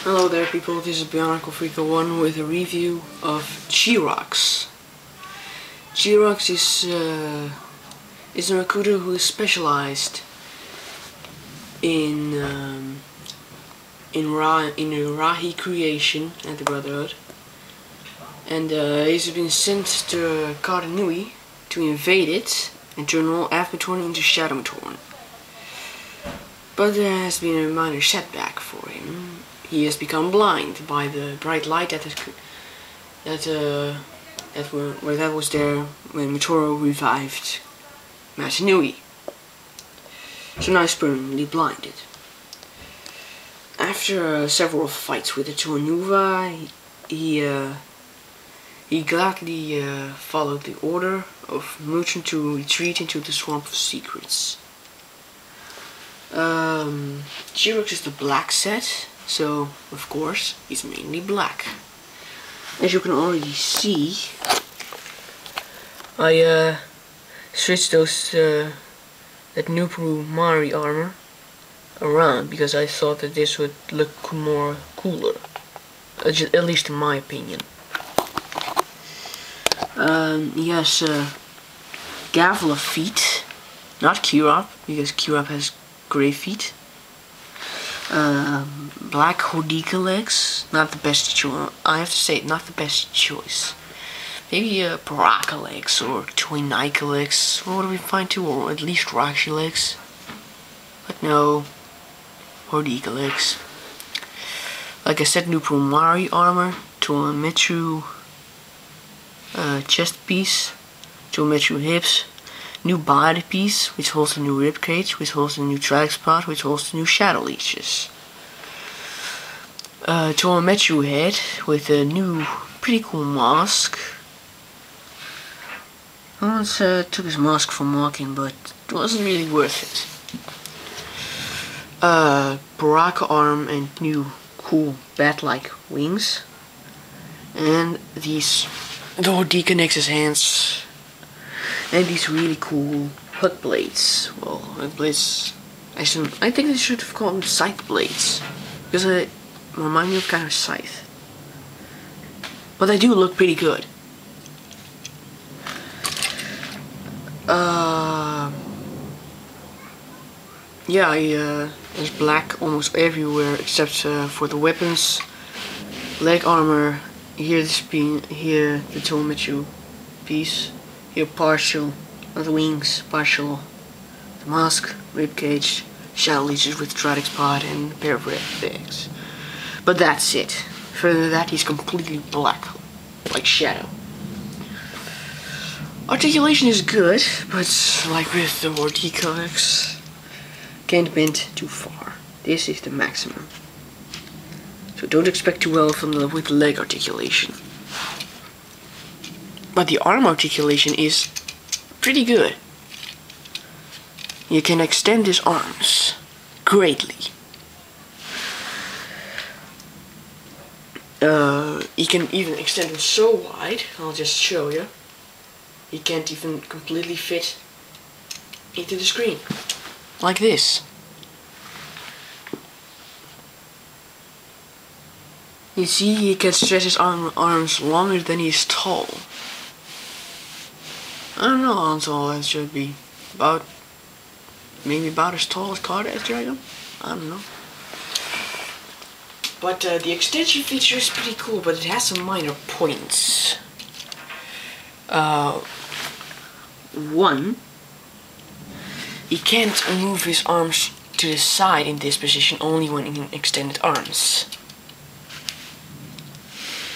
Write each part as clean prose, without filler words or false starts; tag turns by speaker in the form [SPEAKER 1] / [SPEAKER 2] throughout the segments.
[SPEAKER 1] Hello there people, this is Bionicle301 with a review of Chirox. Chirox is a recruiter who is specialized in Rahi creation at the Brotherhood. And he's been sent to Cardanui to invade it and turn all Avatorn into Shadowtorn. But there has been a minor setback for him. He has become blind by the bright light that was there when Mitoro revived Matanui. So now he's permanently blinded. After several fights with the Tornuva, he gladly followed the order of Merchant to retreat into the Swamp of Secrets. Chirox is the black set, so of course he's mainly black. As you can already see, I switched that Nupru Mari armor around because I thought that this would look more cooler, at least in my opinion. He has Gavla feet, not Kirop, because Kirop has grey feet. Black Hodika legs, not the best choice. I have to say, not the best choice. Maybe Baraka legs or Toinaika legs, or what do we find too, or at least Rashi legs. But no, Hodika legs. Like I said, new Promari armor, Toametru chest piece, Toametru hips. New body piece, which holds the new ribcage, which holds the new drag spot, which holds the new shadow leeches. Toametru head with a new pretty cool mask. I once took his mask from walking, but it wasn't really worth it. Baraka arm and new cool bat-like wings. And the Hodika Nexus hands. And these really cool hook blades. Well, hook blades, I think they should have called them scythe blades, because they remind me of kind of scythe. But they do look pretty good. Yeah, there's black almost everywhere except for the weapons, leg armor. Here the Toametru piece. Here partial of the wings, partial the mask, ribcage, shadow leeches with Chirox pod, and a pair of red bags. But that's it. Further than that, he's completely black, like Shadow. Articulation is good, but like with the Hodika legs, can't bend too far. This is the maximum. So don't expect too well from with leg articulation. But the arm articulation is pretty good. You can extend his arms greatly. You can even extend them so wide, I'll just show you. He can't even completely fit into the screen. Like this. You see, he can stretch his arms longer than he is tall. I don't know how tall that should be. Maybe about as tall as Carda's Dragon? I don't know. But the extension feature is pretty cool, but it has some minor points. One, he can't move his arms to the side in this position, only when in extended arms.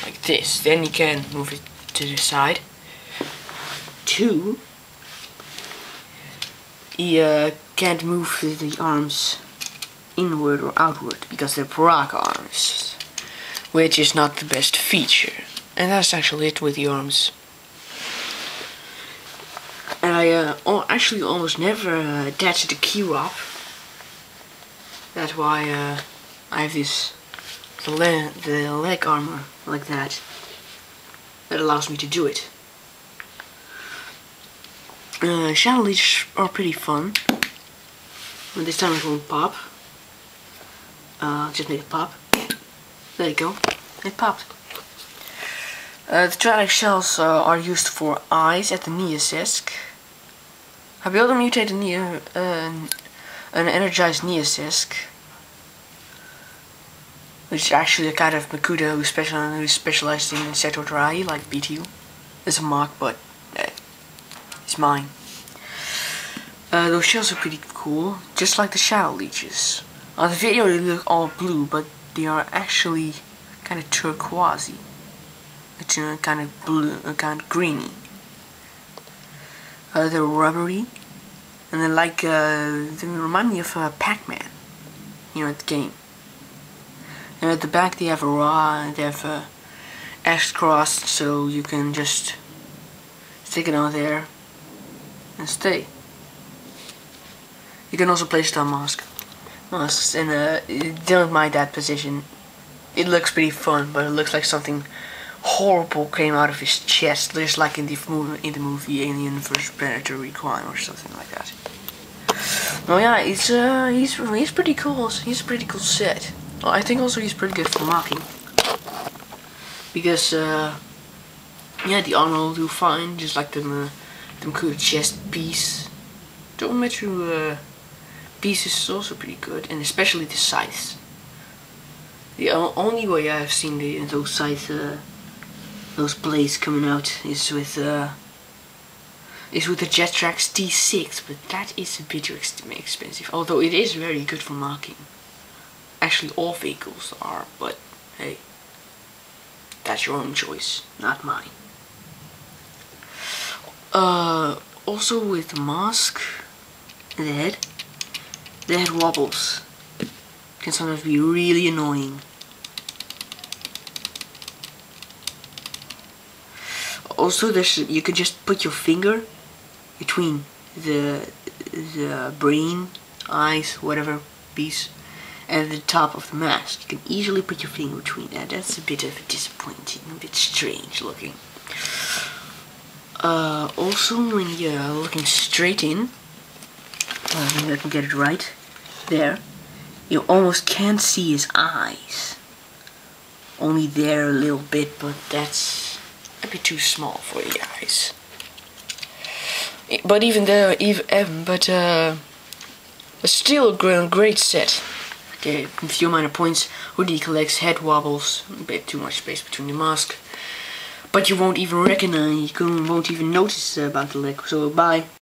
[SPEAKER 1] Like this. Then he can move it to the side. Two, he can't move the arms inward or outward because they're Baraka arms, which is not the best feature. And that's actually it with the arms. And I actually almost never attach it to Kirop. That's why I have the leg armor like that. That allows me to do it. Shadow leeches are pretty fun. And this time it won't pop. Just make it pop. There you go. It popped. The Chirox shells are used for eyes at the Neosysc. I built a mutated an energized Neosysc, which is actually a kind of Makuta who's specialized in Insectoid like BTU. It's a mock, but it's mine. Those shells are pretty cool, just like the shadow leeches. On the video they look all blue, but they are actually kind of turquoisey. It's kind of blue, kind of greeny. They're rubbery, and they're like they remind me of Pac-Man, you know, at the game. And at the back they have a X crossed, so you can just stick it on there and stay. You can also place it on masks, and don't mind that position. It looks pretty fun, but it looks like something horrible came out of his chest, just like in the movie Alien vs Predator Requiem or something like that. Oh yeah, he's pretty cool. He's a pretty cool set. Well, I think also he's pretty good for mocking, because yeah, the armor will do fine, just like them cool chest piece. The Metro pieces is also pretty good, and especially the scythes. The only way I've seen those scythes, those blades coming out is with the Jetrax T6, but that is a bit too expensive. Although it is very good for mocking. Actually, all vehicles are, but hey, that's your own choice, not mine. Also with the mask, and the head wobbles. Can sometimes be really annoying. Also, you could just put your finger between the brain, eyes, whatever piece, and the top of the mask. You can easily put your finger between that. That's a bit of disappointing, a bit strange looking. Also, when you're looking straight in, maybe I can get it right there. You almost can't see his eyes. Only there a little bit, but that's a bit too small for the eyes. But even there, but still a great set. Okay, a few minor points. Hoodie collects, head wobbles, a bit too much space between the mask. But you won't even recognize, you won't even notice about the leg. So bye.